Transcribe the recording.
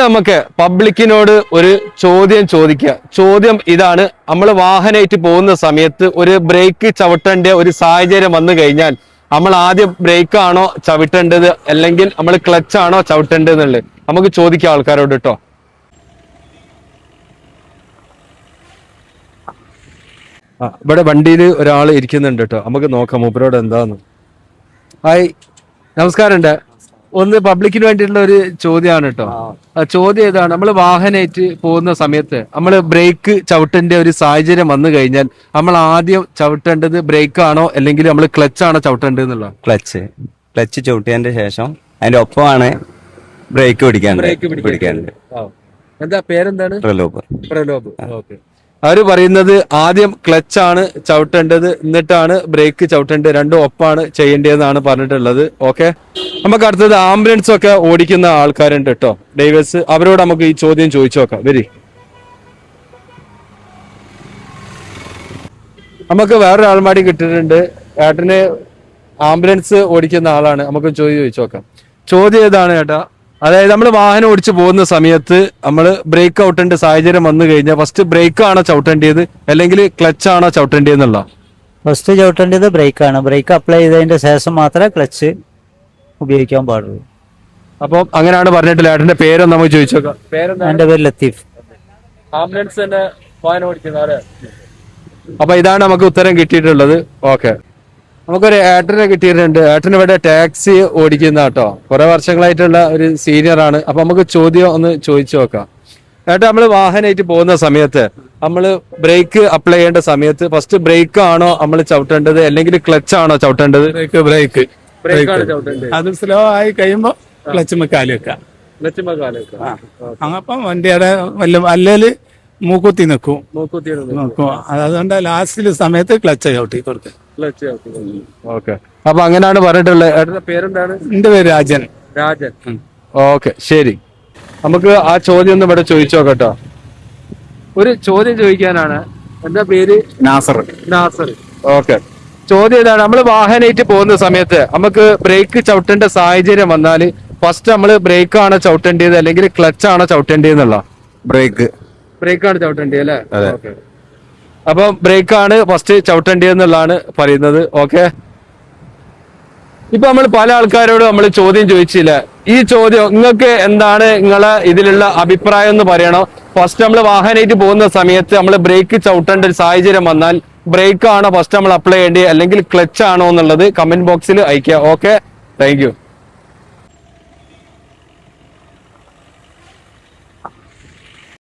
നമുക്ക് പബ്ലിക്കിനോട് ഒരു ചോദ്യം ചോദിക്കുക. ചോദ്യം ഇതാണ്: നമ്മൾ വാഹനമായിട്ട് പോകുന്ന സമയത്ത് ഒരു ബ്രേക്ക് ചവിട്ടേണ്ട ഒരു സാഹചര്യം വന്നു കഴിഞ്ഞാൽ നമ്മൾ ആദ്യം ബ്രേക്ക് ആണോ ചവിട്ടേണ്ടത് അല്ലെങ്കിൽ നമ്മൾ ക്ലച്ച് ആണോ ചവിട്ടേണ്ടത് എന്നുള്ളത് നമുക്ക് ചോദിക്കാം ആൾക്കാരോട് കേട്ടോ. ഇവിടെ വണ്ടിയിൽ ഒരാൾ ഇരിക്കുന്നുണ്ട് കേട്ടോ, നമുക്ക് നോക്കാം മൂപ്പരോട് എന്താന്ന്. ഹായ്, നമസ്കാരം. ഒന്ന് പബ്ലിക്കിന് വേണ്ടിയിട്ടുള്ള ഒരു ചോദ്യമാണ് കേട്ടോ. ചോദ്യം ഏതാണ്: നമ്മൾ വാഹനമായിട്ട് പോകുന്ന സമയത്ത് നമ്മൾ ബ്രേക്ക് ചവിട്ടേണ്ട ഒരു സാഹചര്യം വന്നു കഴിഞ്ഞാൽ നമ്മൾ ആദ്യം ചവിട്ടേണ്ടത് ബ്രേക്ക് ആണോ അല്ലെങ്കിൽ നമ്മൾ ക്ലച്ച് ആണോ ചവിട്ടേണ്ടത് എന്നുള്ള? ക്ലച്ച് ചവിട്ടിയതിന്റെ ശേഷം അതിന്റെ ഒപ്പമാണ് ബ്രേക്ക് പിടിക്കാനുണ്ട്. എന്താ പേരെന്താണ്? പ്രലോഭ്. ഓക്കെ. അവര് പറയുന്നത് ആദ്യം ക്ലച്ച് ആണ് ചവിട്ടേണ്ടത്, എന്നിട്ടാണ് ബ്രേക്ക് ചവിട്ടേണ്ടത്, രണ്ടും ഒപ്പാണ് ചെയ്യേണ്ടതെന്നാണ് പറഞ്ഞിട്ടുള്ളത്. ഓക്കെ, നമുക്ക് അടുത്തത് ആംബുലൻസ് ഒക്കെ ഓടിക്കുന്ന ആൾക്കാരുണ്ട് കേട്ടോ, ഡ്രൈവേഴ്സ്. അവരോട് നമുക്ക് ഈ ചോദ്യം ചോദിച്ചു നോക്കാം. വരി, നമുക്ക് വേറൊരു ആൾമാടി കിട്ടിയിട്ടുണ്ട്. ഏട്ടന് ആംബുലൻസ് ഓടിക്കുന്ന ആളാണ്, നമുക്ക് ചോദ്യം ചോദിച്ചു നോക്കാം. ചോദ്യം ഏതാണ് ചേട്ടാ? അതായത് നമ്മൾ വാഹനം ഓടിച്ചു പോകുന്ന സമയത്ത് നമ്മൾ ബ്രേക്ക് ഔട്ടേണ്ട സാഹചര്യം വന്നു കഴിഞ്ഞാൽ ഫസ്റ്റ് ബ്രേക്ക് ആണോ ചവിട്ടേണ്ടത് അല്ലെങ്കിൽ ക്ലച്ച് ആണോ ചവിട്ടേണ്ടത് എന്നുള്ള? ഫസ്റ്റ് ചവിട്ടേണ്ടത് ബ്രേക്ക് ആണ്. ബ്രേക്ക് അപ്ലൈ ചെയ്തതിന്റെ ശേഷം മാത്രമേ ക്ലച്ച് ഉപയോഗിക്കാൻ പാടുള്ളൂ. അപ്പൊ അങ്ങനെയാണ് പറഞ്ഞിട്ടില്ല. ഏട്ടന്റെ പേരൊന്നും നമുക്ക് ചോദിച്ചു നോക്കാം. എന്റെ പേര് ലത്തീഫ്. ആംബുലൻസ് തന്നെ വാഹനം ഓടിക്കുന്ന. അപ്പൊ ഇതാണ് നമുക്ക് ഉത്തരം കിട്ടിയിട്ടുള്ളത്. ഓക്കെ, നമുക്കൊരു ഏട്ടനെ കിട്ടിയിട്ടുണ്ട്. ഏട്ടന് ഇവിടെ ടാക്സി ഓടിക്കുന്ന കേട്ടോ, കുറെ വർഷങ്ങളായിട്ടുള്ള ഒരു സീനിയർ ആണ്. അപ്പൊ നമുക്ക് ചോദ്യം ഒന്ന് ചോദിച്ചു നോക്കാം. ഏട്ടാ, നമ്മൾ വാഹനമായിട്ട് പോകുന്ന സമയത്ത് നമ്മൾ ബ്രേക്ക് അപ്ലൈ ചെയ്യേണ്ട സമയത്ത് ഫസ്റ്റ് ബ്രേക്ക് ആണോ നമ്മൾ ചവിട്ടേണ്ടത് അല്ലെങ്കിൽ ക്ലച്ച് ആണോ ചവിട്ടേണ്ടത്? അത് സ്ലോ ആയി കഴിയുമ്പോ ക്ലച്ച് കാല് വെക്കാം. അപ്പം വണ്ടിയുടെ അല്ലേല് മൂക്കുത്തി നിൽക്കും. അതുകൊണ്ട് ലാസ്റ്റിൽ സമയത്ത് ക്ലച്ച് ചവിട്ടി കൊടുക്കും. ഓക്കെ, അപ്പൊ അങ്ങനെയാണ് പറഞ്ഞിട്ടുള്ളത്. ഏട്ടന്റെ പേരെന്താണ്? എന്റെ പേര് രാജൻ. ഓക്കെ, ശരി. നമുക്ക് ആ ചോദ്യം ഒന്ന് ഇവിടെ ചോദിച്ചു നോക്കട്ടോ. ഒരു ചോദ്യം ചോദിക്കാനാണ്. എന്താ പേര്? നാസർ. ഓക്കെ, ചോദ്യം ഇതാണ്: നമ്മൾ വാഹനമായിട്ട് പോകുന്ന സമയത്ത് നമുക്ക് ബ്രേക്ക് ചവിട്ടേണ്ട സാഹചര്യം വന്നാൽ ഫസ്റ്റ് നമ്മൾ ബ്രേക്ക് ആണോ ചവിട്ടേണ്ടത് അല്ലെങ്കിൽ ക്ലച്ച് ആണോ ചവിട്ടേണ്ടത് എന്നുള്ള? ബ്രേക്കാണ് ചവിട്ടേണ്ടത് അല്ലേ? ഓക്കെ, അപ്പൊ ബ്രേക്കാണ് ഫസ്റ്റ് ചവിട്ടേണ്ടത് എന്നുള്ളതാണ് പറയുന്നത്. ഓക്കെ, ഇപ്പൊ നമ്മൾ പല ആൾക്കാരോട് നമ്മൾ ചോദ്യം ചോദിച്ചില്ല. ഈ ചോദ്യം നിങ്ങൾക്ക് എന്താണ് നിങ്ങളെ ഇതിലുള്ള അഭിപ്രായം എന്ന് പറയണം. ഫസ്റ്റ് നമ്മൾ വാഹനമായിട്ട് പോകുന്ന സമയത്ത് നമ്മൾ ബ്രേക്ക് ചവിട്ടേണ്ട ഒരു സാഹചര്യം വന്നാൽ ബ്രേക്ക് ആണോ ഫസ്റ്റ് നമ്മൾ അപ്ലൈ ചെയ്യേണ്ടത് അല്ലെങ്കിൽ ക്ലച്ച് ആണോ എന്നുള്ളത് കമന്റ് ബോക്സിൽ അയക്കുക. Okay, thank you.